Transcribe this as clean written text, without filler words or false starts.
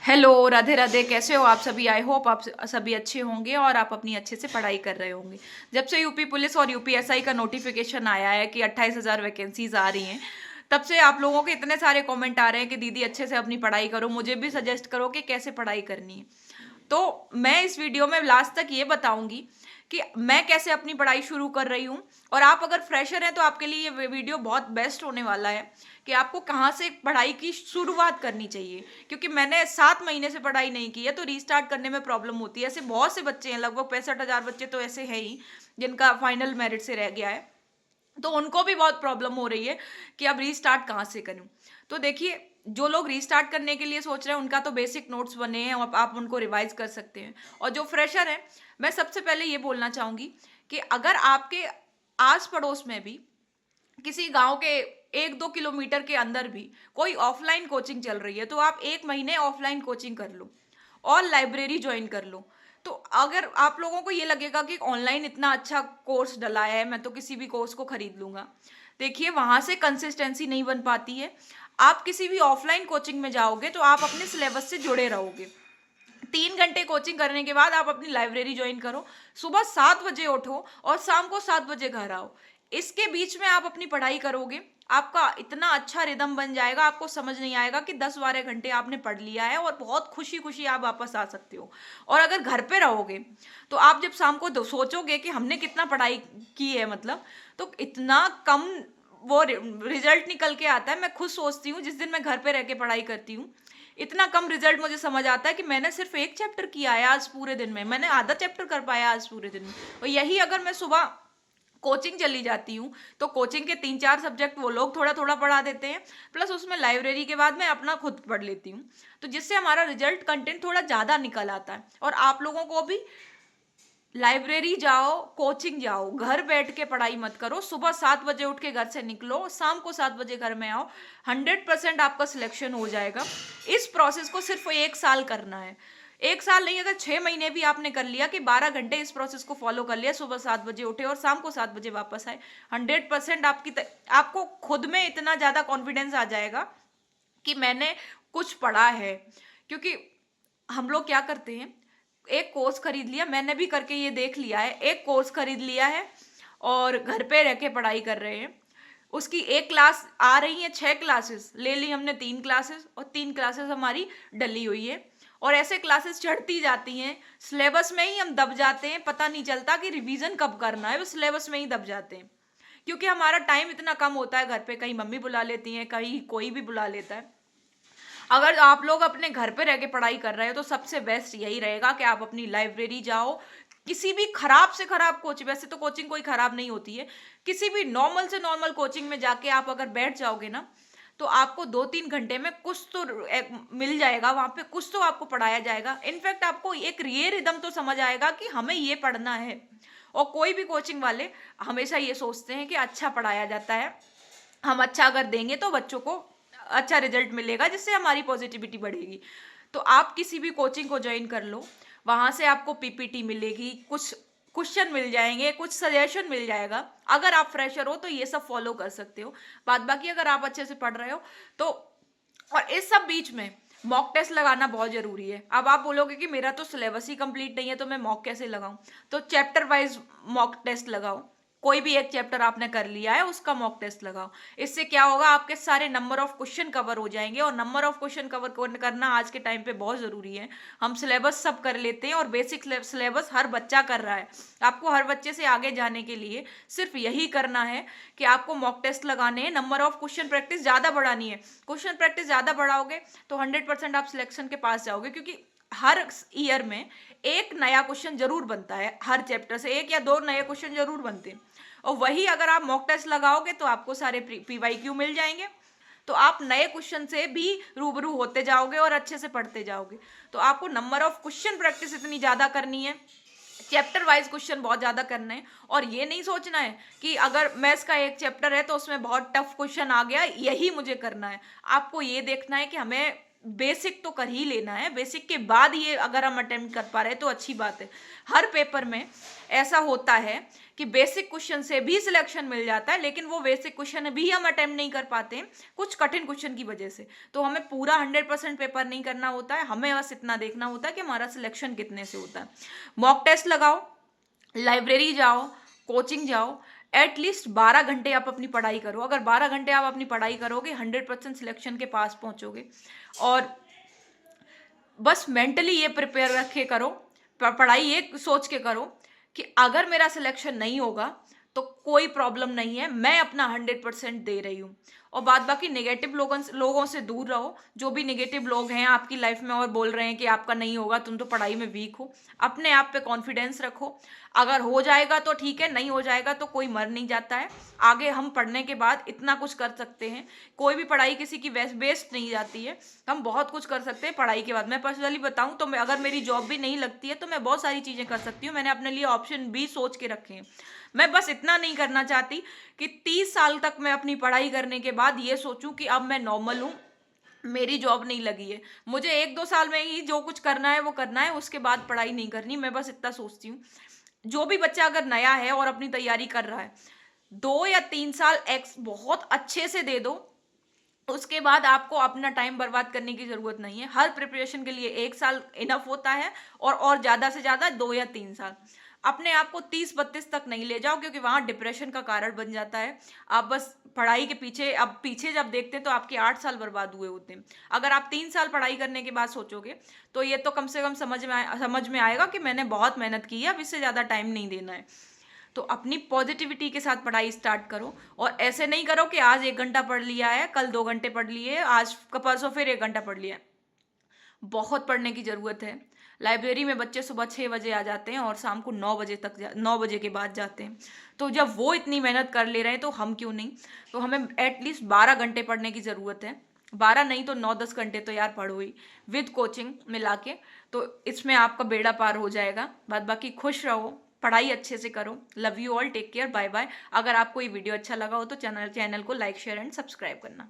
Hello, Radhe Radhe. कैसे हो आप सभी? आई होप आप सभी अच्छे होंगे और आप अपनी अच्छे से पढ़ाई कर रहे होंगे। जब से यूपी पुलिस और यूपीएसआई का नोटिफिकेशन आया है कि 28,000 वैकेंसीज आ रही हैं, तब से आप लोगों के इतने सारे कमेंट आ रहे हैं कि दीदी अच्छे से अपनी पढ़ाई करो, मुझे भी सजेस्ट करो कि कैसे पढ़ाई करनी है। तो मैं इस वीडियो में लास्ट तक ये बताऊंगी कि मैं कैसे अपनी पढ़ाई शुरू कर रही हूँ। और आप अगर फ्रेशर हैं तो आपके लिए ये वीडियो बहुत बेस्ट होने वाला है कि आपको कहाँ से पढ़ाई की शुरुआत करनी चाहिए। क्योंकि मैंने 7 महीने से पढ़ाई नहीं की है तो रीस्टार्ट करने में प्रॉब्लम होती है। ऐसे बहुत से बच्चे हैं, लगभग 65,000 बच्चे तो ऐसे हैं ही जिनका फाइनल मेरिट से रह गया है। तो उनको भी बहुत प्रॉब्लम हो रही है कि अब रीस्टार्ट कहाँ से करूँ। तो देखिए, जो लोग रीस्टार्ट करने के लिए सोच रहे हैं उनका तो बेसिक नोट्स बने हैं, आप उनको रिवाइज कर सकते हैं। और जो फ्रेशर है, मैं सबसे पहले ये बोलना चाहूंगी कि अगर आपके आस पड़ोस में भी किसी गांव के 1-2 किलोमीटर के अंदर भी कोई ऑफलाइन कोचिंग चल रही है तो आप 1 महीने ऑफलाइन कोचिंग कर लो और लाइब्रेरी ज्वाइन कर लो। तो अगर आप लोगों को ये लगेगा कि ऑनलाइन इतना अच्छा कोर्स डला है, मैं तो किसी भी कोर्स को खरीद लूंगा, देखिए वहां से कंसिस्टेंसी नहीं बन पाती है। आप किसी भी ऑफलाइन कोचिंग में जाओगे तो आप अपने सिलेबस से जुड़े रहोगे। 3 घंटे कोचिंग करने के बाद आप अपनी लाइब्रेरी ज्वाइन करो, सुबह 7 बजे उठो और शाम को 7 बजे घर आओ। इसके बीच में आप अपनी पढ़ाई करोगे, आपका इतना अच्छा रिदम बन जाएगा, आपको समझ नहीं आएगा कि 10-12 घंटे आपने पढ़ लिया है और बहुत खुशी खुशी आप वापस आ सकते हो। और अगर घर पे रहोगे तो आप जब शाम को सोचोगे कि हमने कितना पढ़ाई की है, मतलब तो इतना कम वो रिजल्ट निकल के आता है। मैं खुद सोचती हूँ, जिस दिन मैं घर पे रह के पढ़ाई करती हूँ, इतना कम रिजल्ट मुझे समझ आता है कि मैंने सिर्फ एक चैप्टर किया है आज पूरे दिन में, मैंने आधा चैप्टर कर पाया आज पूरे दिन में। और यही अगर मैं सुबह कोचिंग चली जाती हूँ तो कोचिंग के 3-4 सब्जेक्ट वो लोग थोड़ा थोड़ा पढ़ा देते हैं, प्लस उसमें लाइब्रेरी के बाद मैं अपना खुद पढ़ लेती हूँ। तो जिससे हमारा रिजल्ट कंटेंट थोड़ा ज़्यादा निकल आता है। और आप लोगों को भी लाइब्रेरी जाओ, कोचिंग जाओ, घर बैठ के पढ़ाई मत करो। सुबह 7 बजे उठ के घर से निकलो, शाम को 7 बजे घर में आओ। 100% आपका सिलेक्शन हो जाएगा। इस प्रोसेस को सिर्फ 1 साल करना है। 1 साल नहीं, अगर 6 महीने भी आपने कर लिया कि 12 घंटे इस प्रोसेस को फॉलो कर लिया, सुबह 7 बजे उठे और शाम को 7 बजे वापस आए, 100% आपको खुद में इतना ज़्यादा कॉन्फिडेंस आ जाएगा कि मैंने कुछ पढ़ा है। क्योंकि हम लोग क्या करते हैं, एक कोर्स खरीद लिया, मैंने भी करके ये देख लिया है, एक कोर्स खरीद लिया है और घर पे रह के पढ़ाई कर रहे हैं। उसकी एक क्लास आ रही है, 6 क्लासेस ले ली हमने, 3 क्लासेस, और 3 क्लासेस हमारी डली हुई है। और ऐसे क्लासेस चढ़ती जाती हैं, सिलेबस में ही हम दब जाते हैं, पता नहीं चलता कि रिवीजन कब करना है, वो सिलेबस में ही दब जाते हैं। क्योंकि हमारा टाइम इतना कम होता है घर पे, कहीं मम्मी बुला लेती हैं, कहीं कोई भी बुला लेता है। अगर आप लोग अपने घर पे रह के पढ़ाई कर रहे हो तो सबसे बेस्ट यही रहेगा कि आप अपनी लाइब्रेरी जाओ। किसी भी खराब से खराब कोचिंग, वैसे तो कोचिंग कोई खराब नहीं होती है, किसी भी नॉर्मल से नॉर्मल कोचिंग में जाके आप अगर बैठ जाओगे ना, तो आपको 2-3 घंटे में कुछ तो मिल जाएगा, वहां पे कुछ तो आपको पढ़ाया जाएगा। इनफैक्ट आपको एक ये रिदम तो समझ आएगा कि हमें ये पढ़ना है। और कोई भी कोचिंग वाले हमेशा ये सोचते हैं कि अच्छा पढ़ाया जाता है, हम अच्छा अगर देंगे तो बच्चों को अच्छा रिजल्ट मिलेगा, जिससे हमारी पॉजिटिविटी बढ़ेगी। तो आप किसी भी कोचिंग को ज्वाइन कर लो, वहां से आपको पीपीटी मिलेगी, कुछ क्वेश्चन मिल जाएंगे, कुछ सजेशन मिल जाएगा। अगर आप फ्रेशर हो तो ये सब फॉलो कर सकते हो। बाद बाकी अगर आप अच्छे से पढ़ रहे हो तो, और इस सब बीच में मॉक टेस्ट लगाना बहुत जरूरी है। अब आप बोलोगे कि मेरा तो सिलेबस ही कंप्लीट नहीं है तो मैं मॉक कैसे लगाऊं, तो चैप्टर वाइज मॉक टेस्ट लगाओ। कोई भी एक चैप्टर आपने कर लिया है उसका मॉक टेस्ट लगाओ। इससे क्या होगा, आपके सारे नंबर ऑफ क्वेश्चन कवर हो जाएंगे। और नंबर ऑफ क्वेश्चन कवर करना आज के टाइम पे बहुत जरूरी है। हम सिलेबस सब कर लेते हैं और बेसिक सिलेबस हर बच्चा कर रहा है। आपको हर बच्चे से आगे जाने के लिए सिर्फ यही करना है कि आपको मॉक टेस्ट लगाने हैं, नंबर ऑफ क्वेश्चन प्रैक्टिस ज़्यादा बढ़ानी है। क्वेश्चन प्रैक्टिस ज़्यादा बढ़ाओगे तो 100% आप सिलेक्शन के पास जाओगे। क्योंकि हर ईयर में एक नया क्वेश्चन जरूर बनता है, हर चैप्टर से 1 या 2 नए क्वेश्चन जरूर बनते हैं। और वही अगर आप मॉक टेस्ट लगाओगे तो आपको सारे पीवाईक्यू मिल जाएंगे, तो आप नए क्वेश्चन से भी रूबरू होते जाओगे और अच्छे से पढ़ते जाओगे। तो आपको नंबर ऑफ क्वेश्चन प्रैक्टिस इतनी ज़्यादा करनी है, चैप्टर वाइज क्वेश्चन बहुत ज़्यादा करने हैं। और ये नहीं सोचना है कि अगर मैथ्स का एक चैप्टर है तो उसमें बहुत टफ क्वेश्चन आ गया, यही मुझे करना है। आपको ये देखना है कि हमें बेसिक तो कर ही लेना है, बेसिक के बाद ये अगर हम अटेम्प्ट कर पा रहे हैं तो अच्छी बात है। हर पेपर में ऐसा होता है कि बेसिक क्वेश्चन से भी सिलेक्शन मिल जाता है, लेकिन वो बेसिक क्वेश्चन भी हम अटेम्प्ट नहीं कर पाते हैं कुछ कठिन क्वेश्चन की वजह से। तो हमें पूरा 100% पेपर नहीं करना होता है, हमें बस इतना देखना होता है कि हमारा सिलेक्शन कितने से होता है। मॉक टेस्ट लगाओ, लाइब्रेरी जाओ, कोचिंग जाओ, एटलीस्ट 12 घंटे आप अपनी पढ़ाई करो। अगर 12 घंटे आप अपनी पढ़ाई करोगे 100% सिलेक्शन के पास पहुंचोगे। और बस मेंटली ये प्रिपेयर रखे करो, पढ़ाई ये सोच के करो कि अगर मेरा सिलेक्शन नहीं होगा तो कोई प्रॉब्लम नहीं है, मैं अपना 100% दे रही हूँ। और बाद बाकी नेगेटिव लोगों से दूर रहो। जो भी नेगेटिव लोग हैं आपकी लाइफ में और बोल रहे हैं कि आपका नहीं होगा, तुम तो पढ़ाई में वीक हो, अपने आप पे कॉन्फिडेंस रखो। अगर हो जाएगा तो ठीक है, नहीं हो जाएगा तो कोई मर नहीं जाता है। आगे हम पढ़ने के बाद इतना कुछ कर सकते हैं, कोई भी पढ़ाई किसी की वेस्ट नहीं जाती है। हम बहुत कुछ कर सकते हैं पढ़ाई के बाद। मैं पर्सनली बताऊं तो मैं, अगर मेरी जॉब भी नहीं लगती है तो मैं बहुत सारी चीज़ें कर सकती हूँ। मैंने अपने लिए ऑप्शन भी सोच के रखे हैं। मैं बस इतना नहीं करना चाहती कि 30 साल तक मैं अपनी पढ़ाई करने के बाद ये सोचूं कि अब मैं नॉर्मल हूँ, मेरी जॉब नहीं लगी है, मुझे 1-2 साल में ही जो कुछ करना है वो करना है, उसके बाद पढ़ाई नहीं करनी। मैं बस इतना सोचती हूँ। जो भी बच्चा अगर नया है और अपनी तैयारी कर रहा है, 2 या 3 साल एक्स बहुत अच्छे से दे दो, उसके बाद आपको अपना टाइम बर्बाद करने की जरूरत नहीं है। हर प्रिपरेशन के लिए 1 साल इनफ होता है, और ज्यादा से ज्यादा 2 या 3 साल। अपने आप को 30-32 तक नहीं ले जाओ, क्योंकि वहां डिप्रेशन का कारण बन जाता है। आप बस पढ़ाई के पीछे, अब पीछे जब देखते हैं तो आपके 8 साल बर्बाद हुए होते हैं। अगर आप 3 साल पढ़ाई करने के बाद सोचोगे तो ये तो कम से कम समझ में आएगा कि मैंने बहुत मेहनत की है, अब इससे ज्यादा टाइम नहीं देना है। तो अपनी पॉजिटिविटी के साथ पढ़ाई स्टार्ट करो, और ऐसे नहीं करो कि आज 1 घंटा पढ़ लिया है, कल 2 घंटे पढ़ लिए, आज परसों फिर 1 घंटा पढ़ लिया है। बहुत पढ़ने की जरूरत है। लाइब्रेरी में बच्चे सुबह 6 बजे आ जाते हैं और शाम को 9 बजे तक 9 बजे के बाद जाते हैं। तो जब वो इतनी मेहनत कर ले रहे हैं तो हम क्यों नहीं। तो हमें एटलीस्ट 12 घंटे पढ़ने की ज़रूरत है। 12 नहीं तो 9-10 घंटे तो यार पढ़ो ही, विद कोचिंग मिला के। तो इसमें आपका बेड़ा पार हो जाएगा। बाद बाकी खुश रहो, पढ़ाई अच्छे से करो। Love you all, take care, bye bye. अगर आपको ये वीडियो अच्छा लगा हो तो चैनल को लाइक, शेयर एंड सब्सक्राइब करना।